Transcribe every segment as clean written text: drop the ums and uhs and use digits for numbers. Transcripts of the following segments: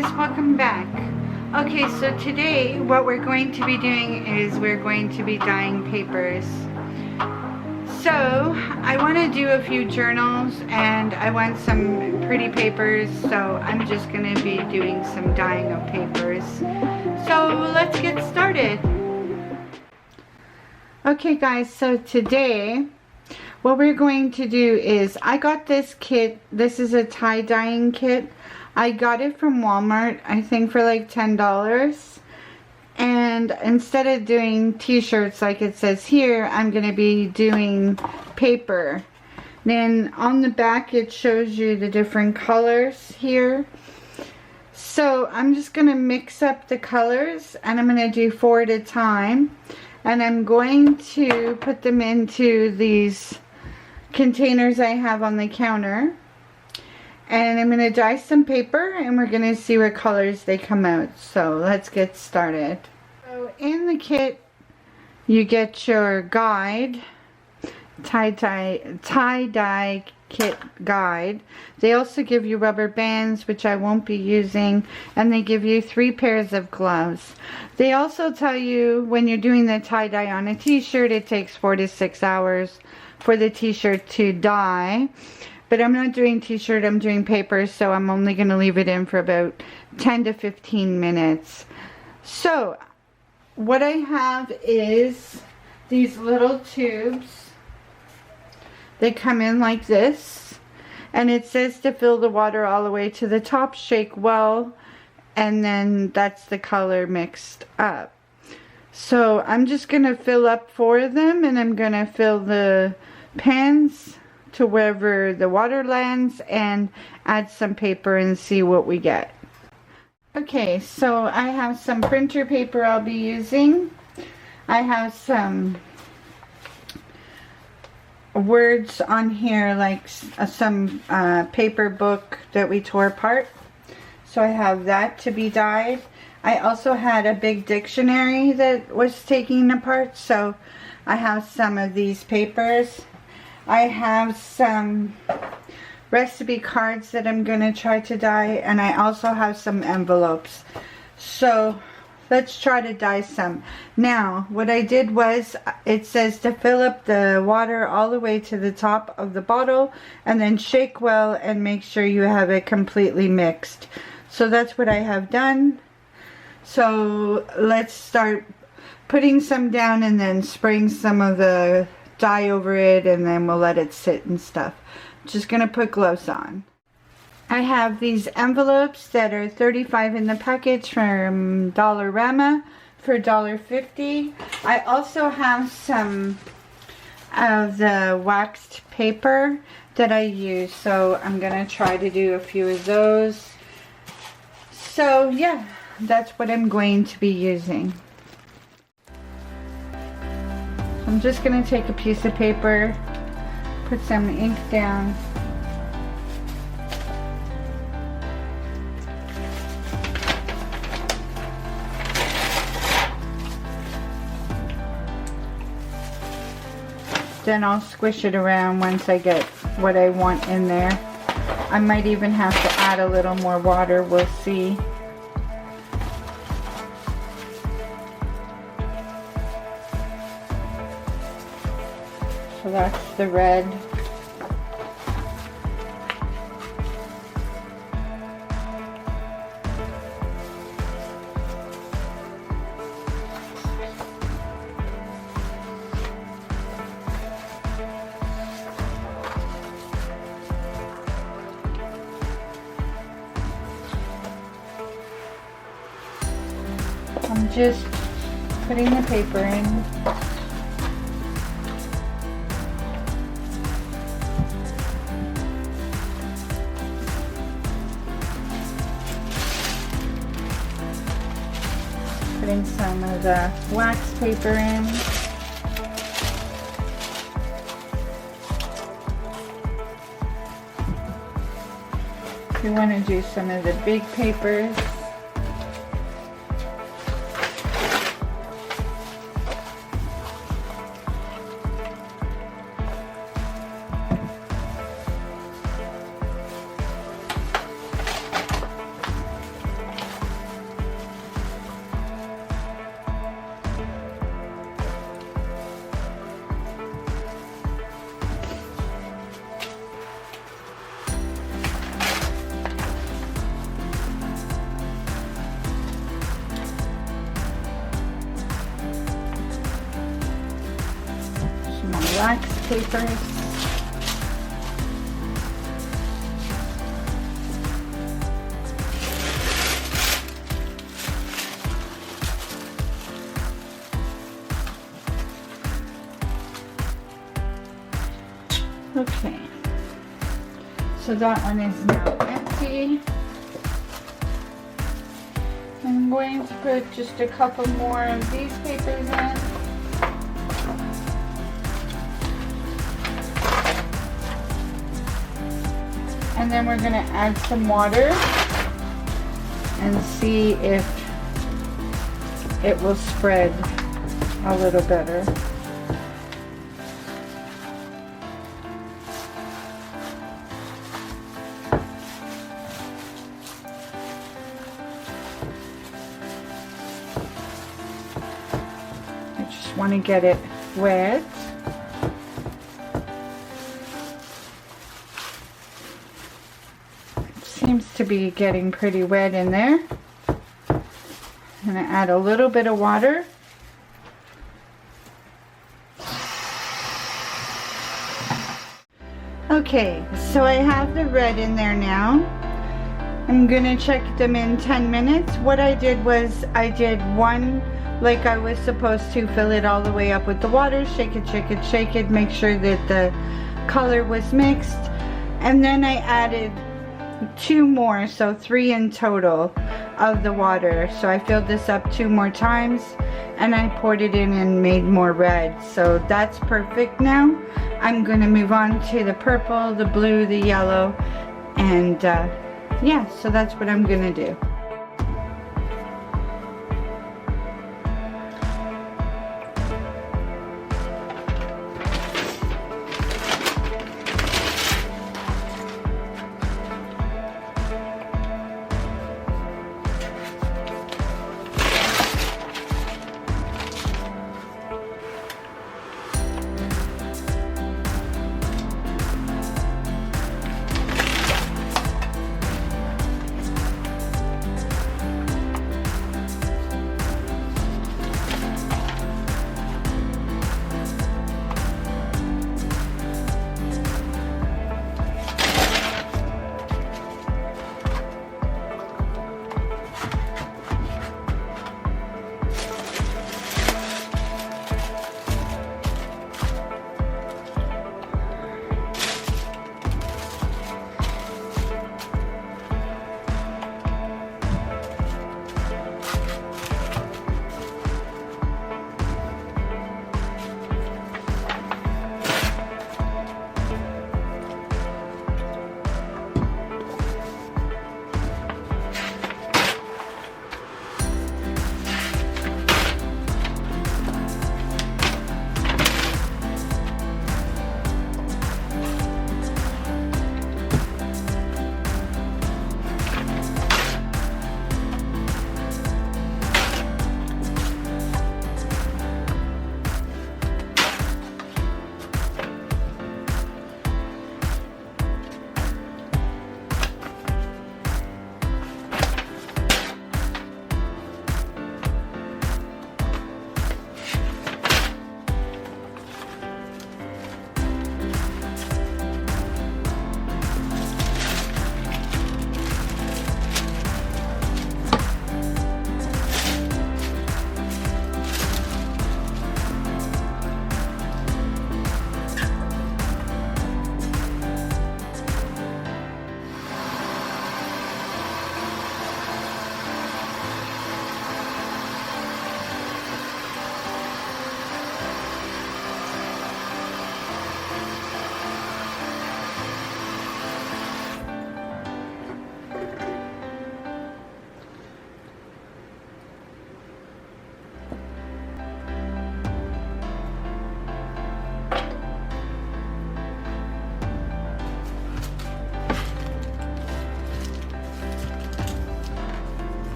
guys, welcome back. Okay, so today what we're going to be doing is we're going to be dyeing papers. So I want to do a few journals and I want some pretty papers, so I'm just going to be doing some dyeing of papers. So let's get started. Okay guys, so today what we're going to do is I got this kit. This is a tie dyeing kit. I got it from Walmart, I think for like $10. And instead of doing t-shirts like it says here, I'm going to be doing paper. Then on the back it shows you the different colors here. So I'm just going to mix up the colors and I'm going to do 4 at a time. And I'm going to put them into these containers I have on the counter. And I'm going to dye some paper and we're going to see what colors they come out. So let's get started. So in the kit you get your guide, tie-dye kit guide. They also give you rubber bands, which I won't be using, and they give you 3 pairs of gloves. They also tell you when you're doing the tie-dye on a t-shirt, it takes 4 to 6 hours for the t-shirt to dye. But I'm not doing t-shirt, I'm doing paper, so I'm only going to leave it in for about 10 to 15 minutes. So, what I have is these little tubes. They come in like this. And it says to fill the water all the way to the top, shake well, and then that's the color mixed up. So, I'm just going to fill up 4 of them, and I'm going to fill the pans to wherever the water lands and add some paper and see what we get. Okay, so I have some printer paper I'll be using. I have some words on here like some paper book that we tore apart. So I have that to be dyed. I also had a big dictionary that was taken apart, so I have some of these papers. I have some recipe cards that I'm going to try to dye, and I also have some envelopes. So let's try to dye some. Now what I did was, it says to fill up the water all the way to the top of the bottle and then shake well and make sure you have it completely mixed. So that's what I have done. So let's start putting some down and then spraying some of the dye over it, and then we'll let it sit and stuff. Just gonna put gloves on. I have these envelopes that are 35 in the package from Dollarama for $1.50. I also have some of the waxed paper that I use, so I'm gonna try to do a few of those. So yeah, that's what I'm going to be using. I'm just going to take a piece of paper, put some ink down. Then I'll squish it around once I get what I want in there. I might even have to add a little more water, we'll see. So that's the red. I'm just putting the paper in. Putting some of the wax paper in. You want to do some of the big papers. wax papers. Okay, so that one is now empty. I'm going to put just a couple more of these papers in. And then we're going to add some water and see if it will spread a little better. Want to get it wet. It seems to be getting pretty wet in there. I'm going to add a little bit of water. Okay, so I have the red in there now. I'm going to check them in 10 minutes. What I did was I did one like I was supposed to, fill it all the way up with the water, shake it, shake it, shake it, make sure that the color was mixed, and then I added 2 more, so 3 in total of the water. So I filled this up 2 more times and I poured it in and made more red. So that's perfect now. I'm going to move on to the purple, the blue, the yellow, and yeah, so that's what I'm going to do.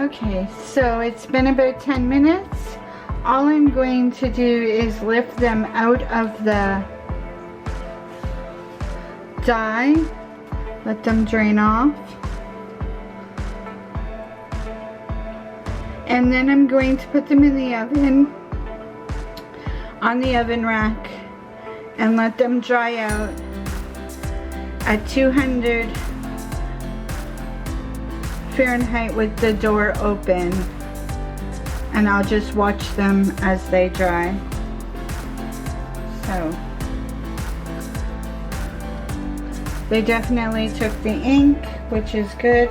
Okay, so it's been about 10 minutes. All I'm going to do is lift them out of the dye, let them drain off. And then I'm going to put them in the oven, on the oven rack, and let them dry out at 200 Fahrenheit with the door open. And I'll just watch them as they dry. So they definitely took the ink, which is good.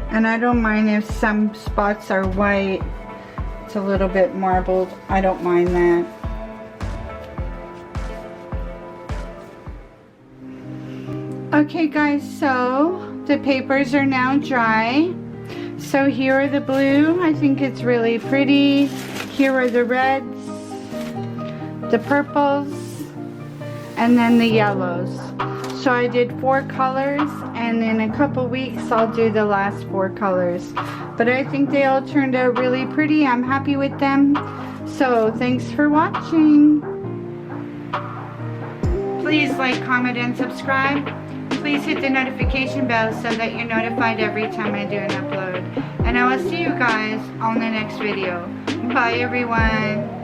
And I don't mind if some spots are white. It's a little bit marbled. I don't mind that. Okay guys, so the papers are now dry. So here are the blue. I think it's really pretty. Here are the reds, the purples, and then the yellows. So I did 4 colors, and in a couple weeks I'll do the last 4 colors. But I think they all turned out really pretty. I'm happy with them. So thanks for watching. Please like, comment, and subscribe. Please hit the notification bell so that you're notified every time I do an upload. And I will see you guys on the next video. Bye everyone.